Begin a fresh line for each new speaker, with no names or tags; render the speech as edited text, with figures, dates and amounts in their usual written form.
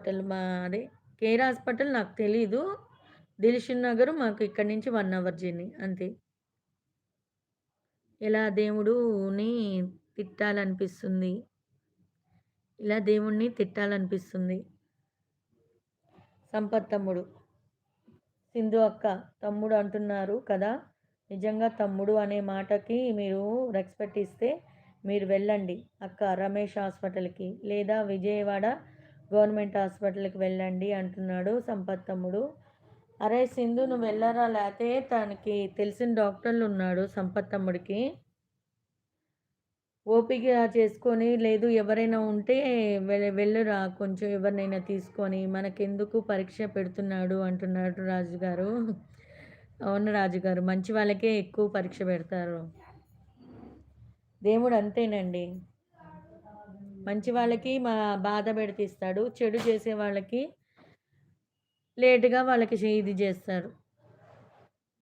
Hospital అదే care hospital నాకు తెలీదు. దిల్‌షుక్ నగర్ మాకు ఇక్కడి నుంచి 1 అవర్ జర్నీ అంతే. ఎలా దేవుడుని తిట్టాలనిపిస్తుంది. ఇలా దేవుడిని తిట్టాలనిపిస్తుంది. సంపత్ తమ్ముడు. సింధు అక్క, తమ్ముడు అంటున్నారు కదా! నిజంగా తమ్ముడు అనే మాటకి మీరు రెస్పెక్ట్ ఇస్తే మీరు వెళ్ళండి అక్క రమేష్ హాస్పిటల్‌కి లేదా విజయవాడ గవర్నమెంట్ హాస్పిటల్‌కి వెళ్ళండి అంటున్నాడు సంపత్ తమ్ముడు. అరేయ్! సింధు నువ్వు వెళ్ళరా లేతే తనకి తెలిసిన డాక్టర్లున్నాడు సంపత్ తమ్ముడికి. ఓపిక చేసుకొని లేదు ఎవరైనా ఉంటే వెళ్ళురా కొంచెం ఎవరినైనా తీసుకొని. మనకెందుకు పరీక్ష పెడుతున్నాడు అంటున్నాడు రాజుగారు. అవును రాజుగారు. మంచి వాళ్ళకే ఎక్కువ పరీక్ష పెడతారు. దేవుడు అంతేనండి. మంచి వాళ్ళకి బాధ పెడితిస్తాడు. చెడు చేసే వాళ్ళకి లేట్‌గా వాళ్ళకి ఇది జేస్తారు.